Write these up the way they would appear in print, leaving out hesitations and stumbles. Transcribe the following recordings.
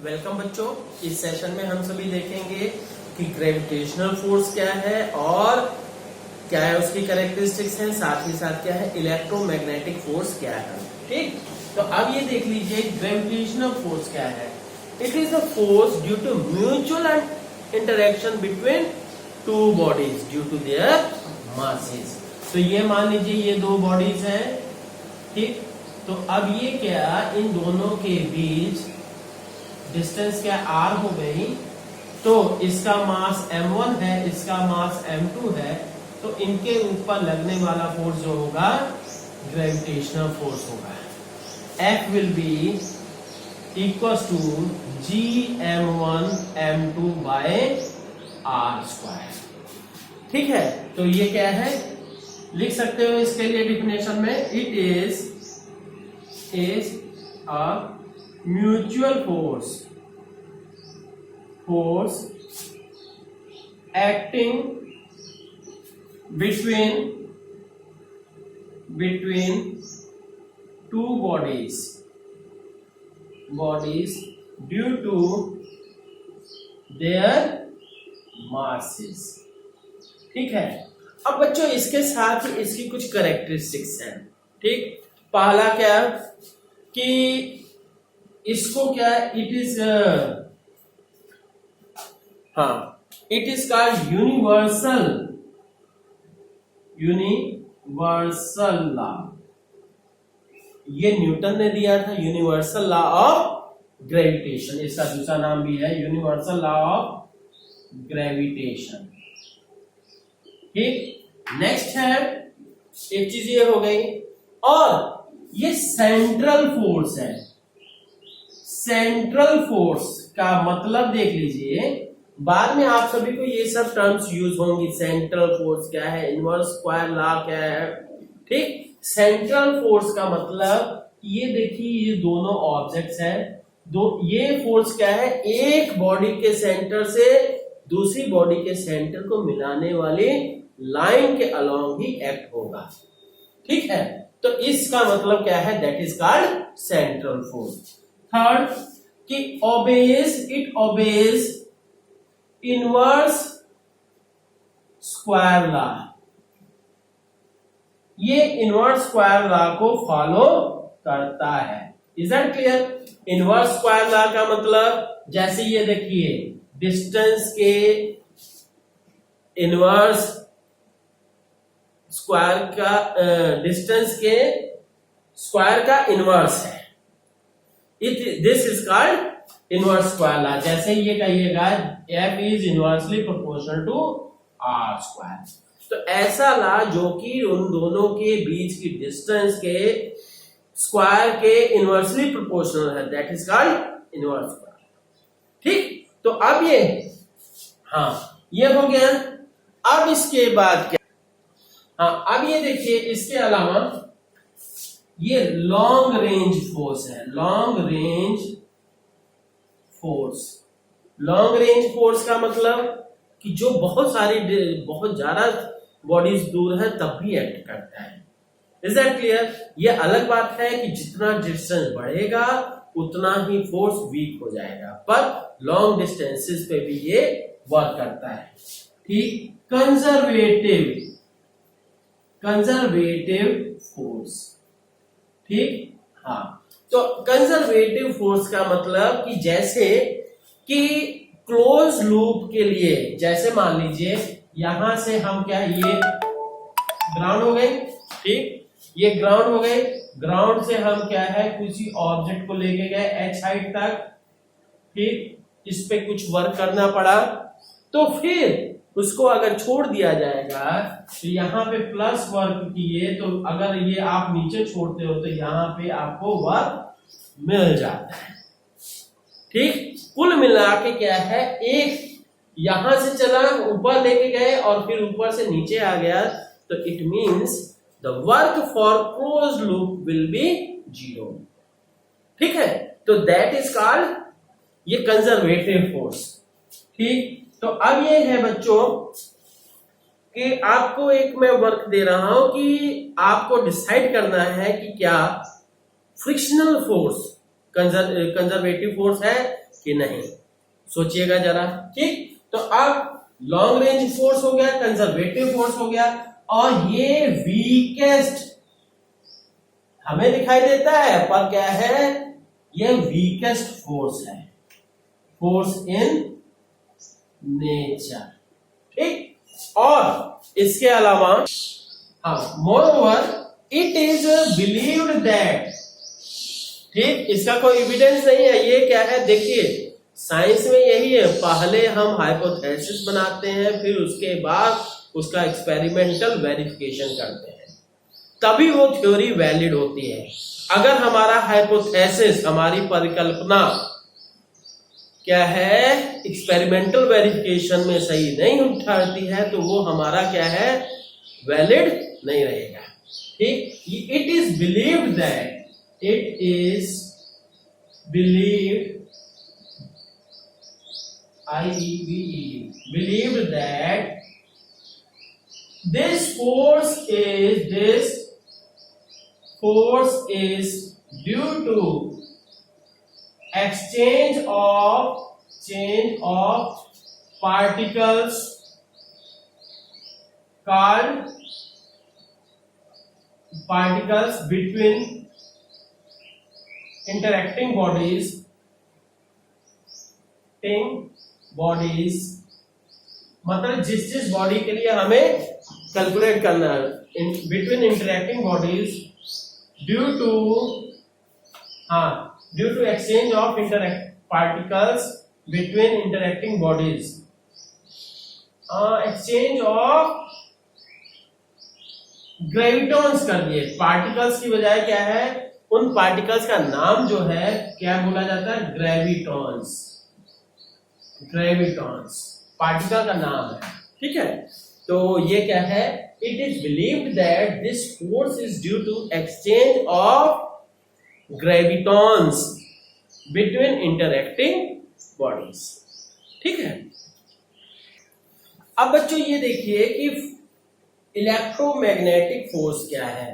Welcome बच्चों। इस session में हम सभी देखेंगे कि ग्रेविटेशनल फोर्स क्या है और क्या है उसकी कैरेक्टरिस्टिक्स हैं, साथ ही साथ क्या है इलेक्ट्रोमैग्नेटिक फोर्स क्या है। ठीक, तो अब ये देख लीजिए ग्रेविटेशनल फोर्स क्या है। It is the force due to mutual interaction between two bodies due to their masses. तो ये मान लीजिए ये दो बॉडीज हैं, ठीक। तो अब ये क्या, इन दोनों के बीच डिस्टेंस क्या r हो गई, तो इसका मास m1 है, इसका मास m2 है, तो इनके ऊपर लगने वाला फोर्स जो होगा ग्रेविटेशनल फोर्स होगा। F will be equal to Gm1 m2 by r square. ठीक है, तो ये क्या है लिख सकते हो इसके लिए डेफिनेशन में, it is a mutual force acting between two bodies due to their masses। ठीक है, अब बच्चों इसके साथ ही इसकी कुछ कैरेक्टरिस्टिक्स हैं। ठीक, पहला क्या कि इसको क्या, it is called universal law. ये न्यूटन ने दिया था, यूनिवर्सल लॉ ऑफ ग्रेविटेशन। इसका दूसरा नाम भी है यूनिवर्सल लॉ ऑफ ग्रेविटेशन। ठीक, नेक्स्ट है, एक चीज ये हो गई, और ये सेंट्रल फोर्स है। सेंट्रल फोर्स का मतलब देख लीजिए, बाद में आप सभी को ये सब टर्म्स यूज होंगी। सेंट्रल फोर्स क्या है, इनवर्स स्क्वायर लॉ क्या है। ठीक, सेंट्रल फोर्स का मतलब ये देखिए, ये दोनों ऑब्जेक्ट्स हैं, ये फोर्स क्या है, एक बॉडी के सेंटर से दूसरी बॉडी के सेंटर को मिलाने वाली लाइन के अलोंग ही एक्ट होगा। ठीक है, तो इसका मतलब क्या है, that is called central force. Third कि it obeys inverse square law. ये इनवर्स स्क्वायर लॉ को फॉलो करता है। Is that clear? Inverse square law का मतलब, जैसे ये देखिए, डिस्टेंस के इनवर्स स्क्वायर का डिस्टेंस के स्क्वायर का इनवर्स है। This is called inverse square law. जैसे ये कहिएगा F is inversely proportional to R square. तो ऐसा लॉ जो कि उन दोनों के बीच की डिस्टेंस के स्क्वायर के इनवर्सली प्रोपोर्शनल है, that is called inverse square. ठीक, तो अब ये हो गया। अब इसके बाद क्या, अब ये देखिए, इसके अलावा ये लॉन्ग रेंज फोर्स है। लॉन्ग रेंज फोर्स का मतलब कि जो बहुत ज्यादा बॉडीज दूर है तब भी एक्ट करता है। Is that clear? ये अलग बात है कि जितना डिस्टेंस बढ़ेगा उतना ही फोर्स वीक हो जाएगा, पर लॉन्ग डिस्टेंसेस पे भी ये वर्क करता है। ठीक, कंजर्वेटिव फोर्स। ठीक, तो कंजर्वेटिव फोर्स का मतलब कि जैसे कि क्लोज लूप के लिए, जैसे मान लीजिए यहां से हम क्या, ये ग्राउंड हो गए। ठीक, ये ग्राउंड हो गए, ग्राउंड से हम क्या है, किसी ऑब्जेक्ट को लेके गए h हाइट तक। ठीक, इस पे कुछ वर्क करना पड़ा, तो फिर उसको अगर छोड़ दिया जाएगा तो यहाँ पे प्लस वर्क किए, तो अगर ये आप नीचे छोड़ते हो तो यहाँ पे आपको वर्क मिल जाता है। ठीक, कुल मिला के क्या है, एक यहां से चला ऊपर लेके गए और फिर ऊपर से नीचे आ गया, तो it means the work for close loop will be 0। ठीक है, तो दैट इज कॉल्ड ये कंजर्वेटिव फोर्स। ठीक, तो अब ये है बच्चों कि आपको एक मैं वर्क दे रहा हूं कि आपको डिसाइड करना है कि क्या फ्रिक्शनल फोर्स कंजर्वेटिव फोर्स है कि नहीं, सोचिएगा जरा। ठीक, तो अब लॉन्ग रेंज फोर्स हो गया, कंजर्वेटिव फोर्स हो गया, और ये वीकेस्ट हमें दिखाई देता है, पर क्या है, ये वीकेस्ट फोर्स है, फोर्स इन नेचर। ठीक, और इसके अलावा हाँ, moreover it is believed that, ठीक, इसका कोई एविडेंस नहीं है, ये क्या है, देखिए साइंस में यही है, पहले हम हाइपोथेसिस बनाते हैं, फिर उसके बाद उसका एक्सपेरिमेंटल वेरिफिकेशन करते हैं, तभी वो थ्योरी वैलिड होती है। अगर हमारा हाइपोथेसिस, हमारी परिकल्पना क्या है, एक्सपेरिमेंटल वेरिफिकेशन में सही नहीं उठती है, तो वो हमारा क्या है, वैलिड नहीं रहेगा। ठीक, it is believed that, it is believed, believed that this force is due to exchange of particles called between interacting bodies, मतलब जिस बॉडी के लिए हमें कैलकुलेट करना है, between interacting bodies due to exchange of particles between interacting bodies, exchange of gravitons कर दिए, particles की बजाय क्या है, उन पार्टिकल्स का नाम जो है क्या बोला जाता है, ग्रेविटॉन्स, ग्रेविटॉन्स पार्टिकल का नाम है। ठीक है, तो ये क्या है, it is believed that this force is due to exchange of gravitons between interacting bodies. ठीक है, अब बच्चों ये देखिए कि इलेक्ट्रोमैग्नेटिक फोर्स क्या है,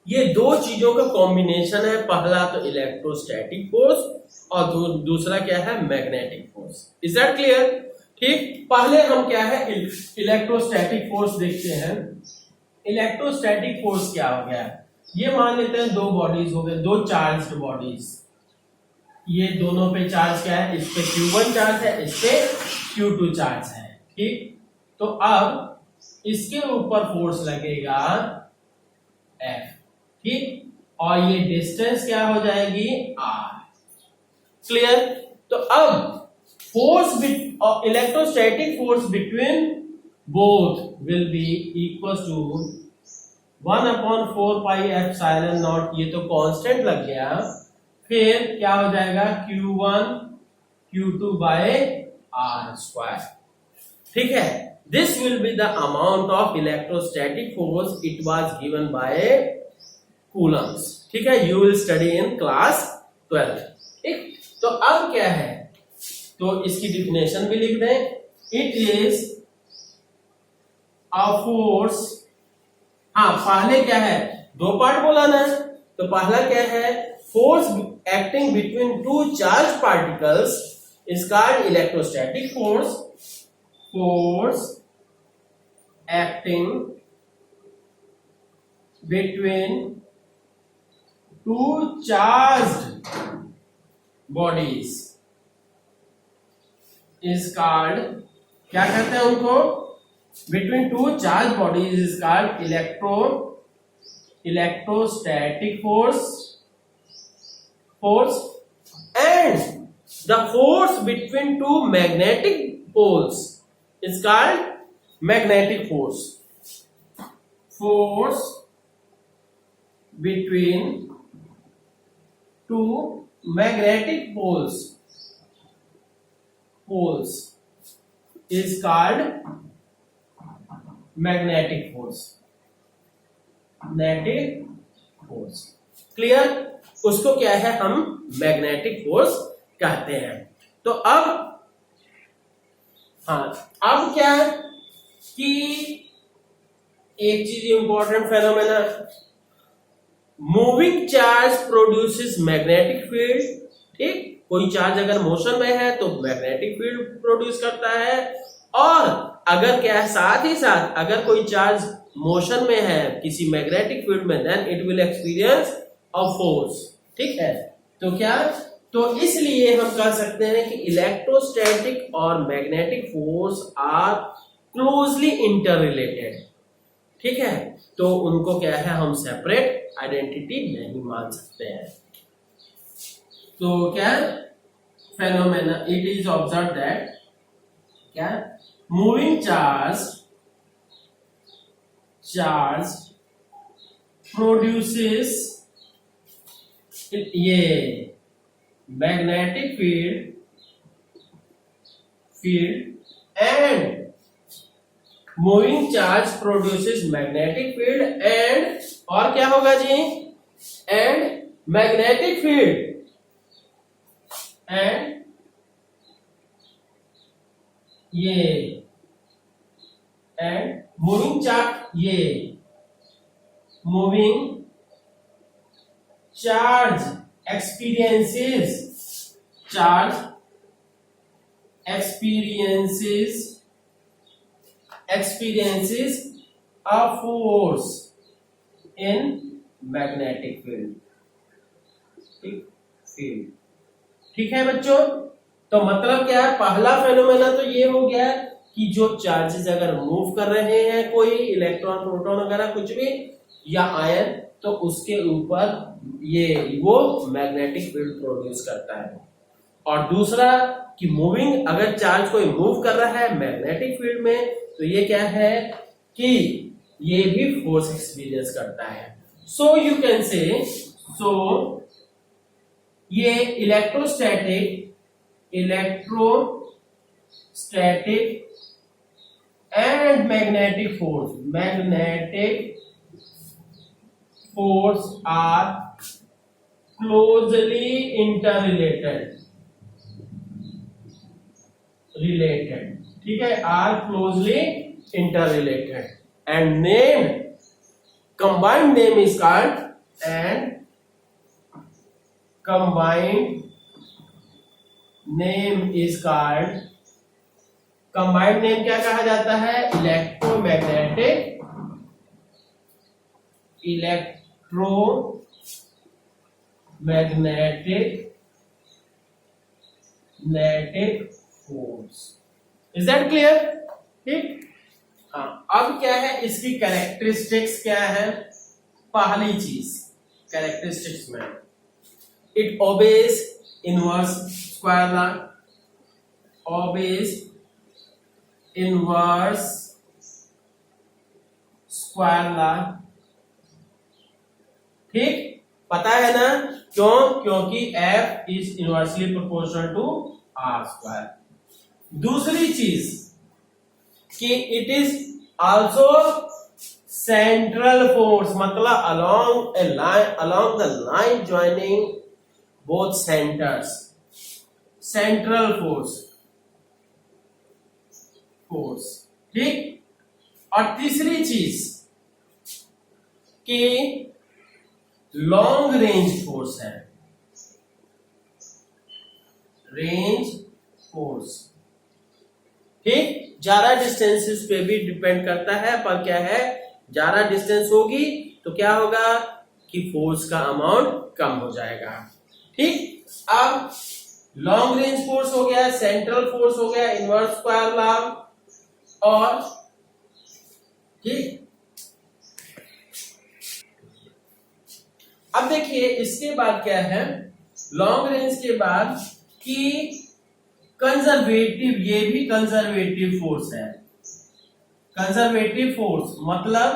ये दो चीजों का कॉम्बिनेशन है, पहला तो इलेक्ट्रोस्टैटिक फोर्स और दूसरा क्या है, magnetic force. Is that clear? ठीक, पहले हम क्या है, इलेक्ट्रोस्टैटिक फोर्स देखते हैं। इलेक्ट्रोस्टैटिक फोर्स क्या हो गया, ये मान लेते हैं दो बॉडीज हो गए, दो चार्ज्ड बॉडीज, ये दोनों पे चार्ज क्या है, इस पे Q1 चार्ज है, इस पे Q2 चार्ज है। ठीक, तो अब इसके ऊपर फोर्स लगेगा F, ठीक, और ये डिस्टेंस क्या हो जाएगी, R। क्लियर? तो अब force electrostatic force between both will be equal to 1/4 pi epsilon naught, ये तो कांस्टेंट लग गया, फिर क्या हो जाएगा, Q1 Q2 bye R square. ठीक है, this will be the amount of electrostatic force, it was given by Coulomb's. ठीक है, you will study in class 12। ठीक, तो अब क्या है, तो इसकी डिफिनेशन भी लिख दें, इट इज अ फोर्स, पहले क्या है, दो पार्ट बोला ना, तो पहला क्या है, force acting between two charge particles is called electrostatic force, force acting between two charged bodies is called, क्या कहते हैं उनको, between two charge bodies is called electrostatic force and the force between two magnetic poles is called magnetic force between two magnetic poles is called magnetic force। Clear? उसको क्या है, हम magnetic force कहते हैं। तो अब क्या है कि एक चीज important phenomena, moving charge produces magnetic field. ठीक, कोई चार्ज अगर मोशन में है तो मैग्नेटिक फील्ड प्रोड्यूस करता है, और अगर क्या है साथ ही साथ अगर कोई चार्ज मोशन में है किसी मैग्नेटिक फील्ड में, then it will experience a force. ठीक है, तो क्या, तो इसलिए हम कह सकते हैं कि इलेक्ट्रोस्टैटिक और magnetic force are closely interrelated. ठीक है, तो उनको क्या है हम सेपरेट आइडेंटिटी नहीं मान सकते हैं। तो क्या phenomena, it is observe that क्या मूविंग चार्ज प्रोड्यूसेस ये magnetic field and moving charge produces magnetic field and, और क्या होगा जी, एंड मैग्नेटिक फील्ड एंड ये and moving charge experiences a force in magnetic field। ठीक है बच्चों, तो मतलब क्या है, पहला फेनोमेना तो ये हो गया कि जो चार्जेस अगर मूव कर रहे हैं, कोई इलेक्ट्रॉन प्रोटॉन वगैरह कुछ भी या आयन, तो उसके ऊपर ये वो मैग्नेटिक फील्ड प्रोड्यूस करता है। और दूसरा कि मूविंग, अगर चार्ज कोई मूव कर रहा है मैग्नेटिक फील्ड में, तो ये क्या है कि ये भी फोर्स एक्सपीरियंस करता है। So you can say, so ये electrostatic and magnetic force are closely interrelated. ठीक है, are closely interrelated and name, combined name is called, and combined name क्या कहा जाता है, electromagnetic force. Is that clear? ठीक, हाँ। अब क्या है, इसकी कैरेक्टरिस्टिक्स क्या है, पहली चीज कैरेक्टरिस्टिक्स में, it obeys inverse square law, ठीक, पता है ना क्यों? क्योंकि F is inversely proportional to R square. दूसरी चीज कि it is also central force, मतलब along the line joining both centers, central force. ठीक, और तीसरी चीज कि लॉन्ग रेंज फोर्स है, ठीक, ज्यादा डिस्टेंसेस पे भी डिपेंड करता है, पर क्या है, ज्यादा डिस्टेंस होगी तो क्या होगा कि फोर्स का अमाउंट कम हो जाएगा। ठीक, अब लॉन्ग रेंज फोर्स हो गया, सेंट्रल फोर्स हो गया, इनवर्स स्क्वायर लॉ, और ठीक, अब देखिए इसके बाद क्या है, लॉन्ग रेंज के बाद कि कंजर्वेटिव, ये भी कंजर्वेटिव फोर्स है। कंजर्वेटिव फोर्स मतलब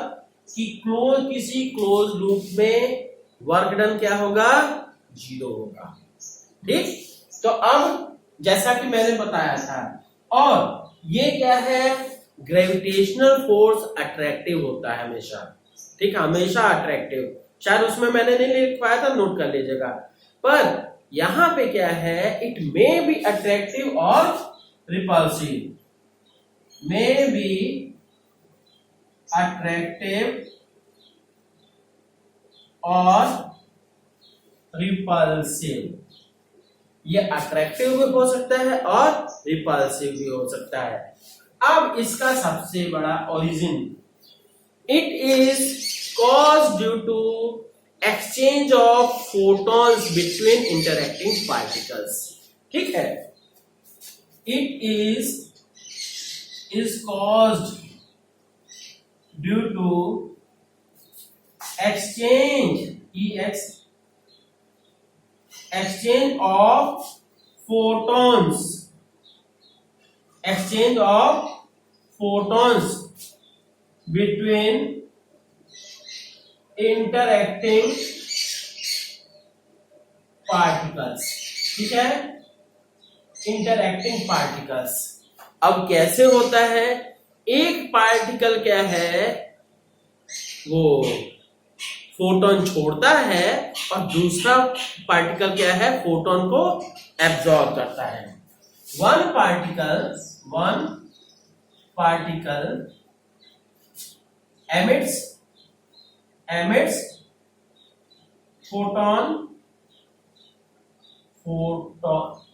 कि किसी क्लोज लूप में वर्क डन क्या होगा, 0 होगा। ठीक, तो अब जैसा कि मैंने बताया था, और ये क्या है, ग्रेविटेशनल फोर्स अट्रैक्टिव होता है हमेशा। ठीक है, हमेशा अट्रैक्टिव, शायद उसमें मैंने नहीं लिख पाया था, नोट कर लीजिएगा। पर यहां पे क्या है, इट मे बी अट्रैक्टिव और रिपल्सिव, मे बी अट्रैक्टिव और रिपल्सिव, ये अट्रैक्टिव भी हो सकता है और रिपल्सिव भी हो सकता है। अब इसका सबसे बड़ा origin, it is cause due to exchange of photons between interacting particles. ठीक है, it is caused due to exchange of photons between interacting particles। ठीक है, इंटरएक्टिंग पार्टिकल्स। अब कैसे होता है, एक पार्टिकल क्या है, वो फोटोन छोड़ता है और दूसरा पार्टिकल क्या है, फोटोन को एब्जॉर्ब करता है। वन पार्टिकल emits फोटोन,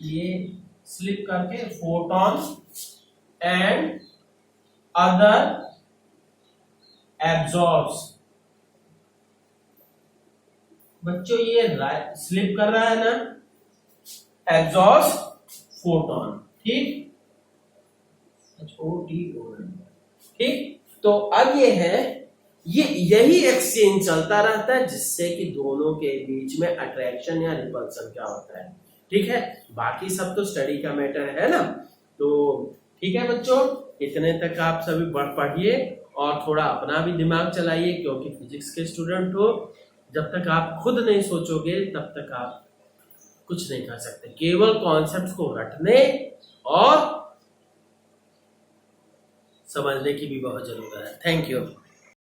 ये स्लिप करके फोटोन एंड अदर एब्जॉर्ब्स। बच्चों ये स्लिप कर रहा है ना, एब्जॉर्ब्स फोटोन। ठीक, ठीक। तो अब ये है, यही एक्सचेंज चलता रहता है जिससे कि दोनों के बीच में अट्रैक्शन या रिपल्सन क्या होता है। ठीक है, बाकी सब तो स्टडी का मैटर है ना। तो ठीक है बच्चों, इतने तक आप सभी पढ़िए और थोड़ा अपना भी दिमाग चलाइए, क्योंकि फिजिक्स के स्टूडेंट हो, जब तक आप खुद नहीं सोचोगे तब तक आप कुछ नहीं कर सकते। केवल कॉन्सेप्ट्स को रटने और समझने की भी बहुत जरूरत है। Thank you.